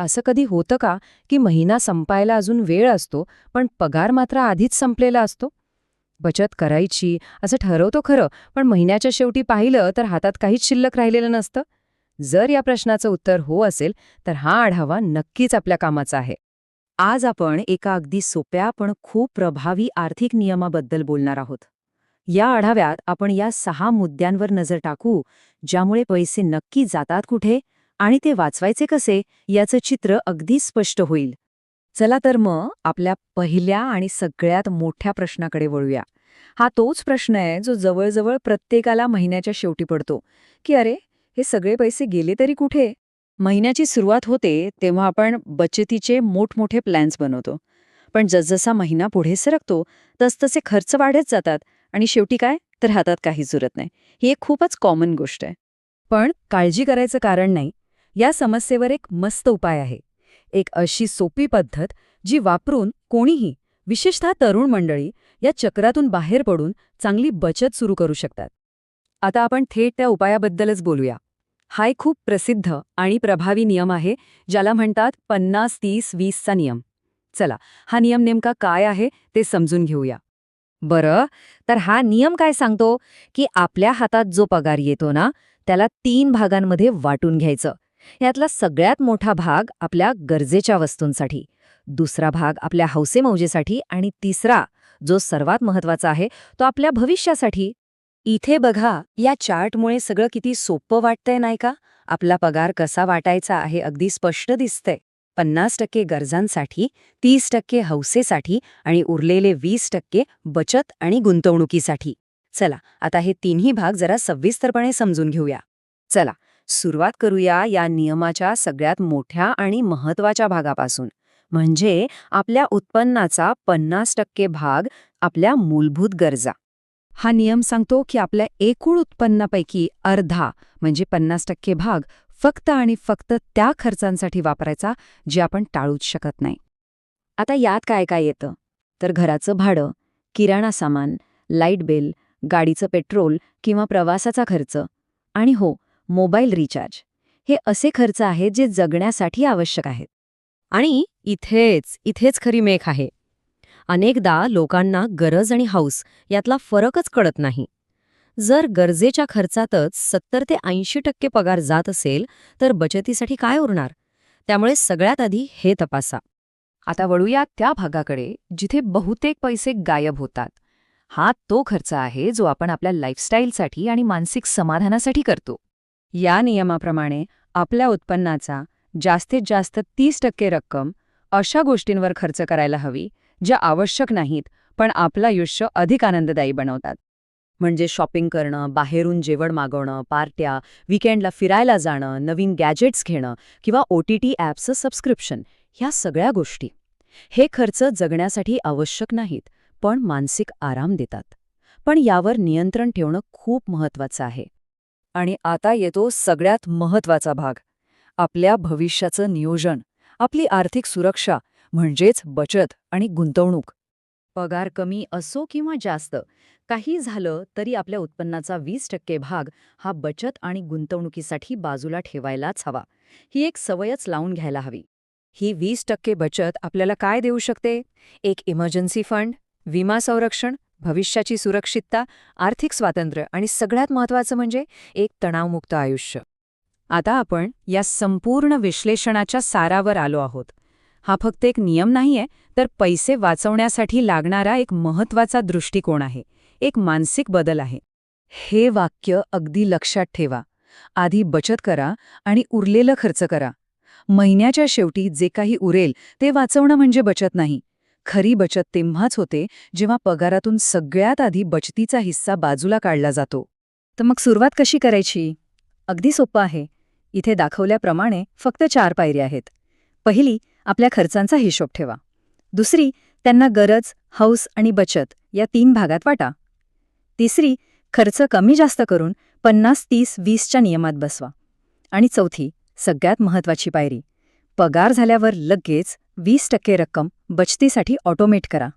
असं कधी होतं का की महिना संपायला अजून वेळ असतो पण पगार मात्र आधीच संपलेला असतो? बचत करायची असं ठरवतो खरं, पण महिन्याच्या शेवटी पाहिलं तर हातात काहीच शिल्लक राहिलेलं नसतं. जर या प्रश्नाचं उत्तर हो असेल तर हा आढावा नक्कीच आपल्या कामाचा आहे. आज आपण एका अगदी सोप्या पण खूप प्रभावी आर्थिक नियमाबद्दल बोलणार आहोत. या आढाव्यात आपण या 6 मुद्द्यांवर नजर टाकू, ज्यामुळे पैसे नक्की जातात कुठे आणि ते वाचवायचे कसे याचं चित्र अगदी स्पष्ट होईल. चला तर मग आपल्या पहिल्या आणि सगळ्यात मोठ्या प्रश्नाकडे वळूया. हा तोच प्रश्न आहे जो जवळजवळ प्रत्येकाला महिन्याच्या शेवटी पडतो, की अरे, हे सगळे पैसे गेले तरी कुठे? महिन्याची सुरुवात होते तेव्हा आपण बचतीचे मोठमोठे प्लॅन्स बनवतो. पण जसजसा महिना पुढे सरकतो तसतसे खर्च वाढत जातात आणि शेवटी काय, तर हातात काहीच उरत नाही. ही एक खूपच कॉमन गोष्ट आहे. पण काळजी करायचं कारण नाही. या समस्येवर एक मस्त उपाय आहे. एक अशी सोपी पद्धत जी वापरून कोणीही, विशेषतः तरुण मंडळी, या चक्रातून बाहेर पडून चांगली बचत सुरू करू शकतात. आता आपण थेट त्या उपायाबद्दलच बोलूया. हा एक खूप प्रसिद्ध आणि प्रभावी नियम आहे, ज्याला म्हणतात 50-30-20 चा नियम. चला, हा नियम नेमका काय आहे ते समजून घेऊया. बरं, तर हा नियम काय सांगतो की आपल्या हातात जो पगार येतो ना, त्याला 3 भागांमध्ये वाटून घ्यायचं. यातला सगळ्यात मोठा भाग आपल्या गरजेच्या वस्तूंसाठी, दुसरा भाग आपल्या हौसेमौजेसाठी आणि तिसरा, जो सर्वात महत्वाचा आहे, तो आपल्या भविष्यासाठी. इथे बघा, या चार्टमुळे सगळं किती सोपं वाटतंय नाही का? आपला पगार कसा वाटायचा आहे अगदी स्पष्ट दिसतंय. 50% गरजांसाठी, 30% हौसेसाठी आणि उरलेले 20% बचत आणि गुंतवणुकीसाठी. चला, आता हे तिन्ही भाग जरा सविस्तरपणे समजून घेऊया. चला, सुरुवात करूया या नियमाच्या सगळ्यात मोठ्या आणि महत्वाच्या भागापासून, म्हणजे आपल्या उत्पन्नाचा 50% भाग आपल्या मूलभूत गरजा. हा नियम सांगतो की आपल्या एकूण उत्पन्नापैकी अर्धा, म्हणजे 50% भाग फक्त आणि फक्त त्या खर्चांसाठी वापरायचा जे आपण टाळूच शकत नाही. आता यात काय काय येतं? तर घराचं भाडं, किराणा सामान, लाईट बिल, गाडीचं पेट्रोल किंवा प्रवासाचा खर्च, आणि हो, मोबाईल रिचार्ज. हे असे खर्च आहेत जे जगण्यासाठी आवश्यक आहेत. आणि इथेच खरी मेख आहे. अनेकदा लोकांना गरज आणि हौस यातला फरकच कळत नाही. जर गरजेच्या खर्चातच 70 ते 80% पगार जात असेल तर बचतीसाठी काय उरणार? त्यामुळे सगळ्यात आधी हे तपासा. आता वळूया त्या भागाकडे जिथे बहुतेक पैसे गायब होतात. हा तो खर्च आहे जो आपण आपल्या लाईफस्टाईलसाठी आणि मानसिक समाधानासाठी करतो. या नियमाप्रमाणे आपल्या उत्पन्नाचा जास्तीत जास्त 30% रक्कम अशा गोष्टींवर खर्च करायला हवी ज्या आवश्यक नाहीत पण आपलं आयुष्य अधिक आनंददायी बनवतात. म्हणजे शॉपिंग करणं, बाहेरून जेवण मागवणं, पार्ट्या, वीकेंडला फिरायला जाणं, नवीन गॅजेट्स घेणं किंवा OTT ॲप्सचं सबस्क्रिप्शन, ह्या सगळ्या गोष्टी. हे खर्च जगण्यासाठी आवश्यक नाहीत, पण मानसिक आराम देतात. पण यावर नियंत्रण ठेवणं खूप महत्वाचं आहे. आणि आता येतो सगळ्यात महत्वाचा भाग, आपल्या भविष्याचं नियोजन, आपली आर्थिक सुरक्षा, म्हणजेच बचत आणि गुंतवणूक. पगार कमी असो किंवा जास्त, काही झालं तरी आपल्या उत्पन्नाचा 20% भाग हा बचत आणि गुंतवणुकीसाठी बाजूला ठेवायलाच हवा. ही एक सवयच लावून घ्यायला हवी. ही 20% बचत आपल्याला काय देऊ शकते? एक इमर्जन्सी फंड, विमा संरक्षण, भविष्याची सुरक्षितता, आर्थिक स्वातंत्र्य आणि सगळ्यात महत्त्वाचं म्हणजे एक तणावमुक्त आयुष्य. आता आपण या संपूर्ण विश्लेषणाच्या सारावर आलो आहोत. हा फक्त एक नियम नाहीये, तर पैसे वाचवण्यासाठी लागणारा एक महत्त्वाचा दृष्टिकोन आहे, एक मानसिक बदल आहे. हे वाक्य अगदी लक्षात ठेवा. आधी बचत करा आणि उरलेलं खर्च करा. महिन्याच्या शेवटी जे काही उरेल ते वाचवणं म्हणजे बचत नाही. खरी बचत तेव्हाच होते जेव्हा पगारातून सगळ्यात आधी बचतीचा हिस्सा बाजूला काढला जातो. तर मग सुरुवात कशी करायची? अगदी सोपं आहे. इथे दाखवल्याप्रमाणे फक्त 4 पायऱ्या आहेत. पहिली, आपल्या खर्चांचा हिशोब ठेवा. दुसरी, त्यांना गरज, हौस आणि बचत या 3 भागात वाटा. तिसरी, खर्च कमी जास्त करून 50-30-20 च्या नियमात बसवा. आणि चौथी, सगळ्यात महत्त्वाची पायरी, पगार झाल्यावर लगेच 20% रक्कम बचतीसाठी ऑटोमेट करा.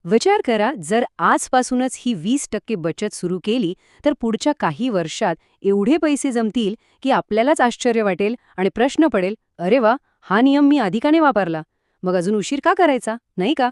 विचार करा, जर आजपासूनच ही 20% बचत सुरू केली तर पुढच्या काही वर्षात एवढे पैसे जमतील की आपल्यालाच आश्चर्य वाटेल आणि प्रश्न पडेल, अरे वा, हा नियम मी आधी का नाही वापरला? मग अजून उशीर का करायचा, नाही का?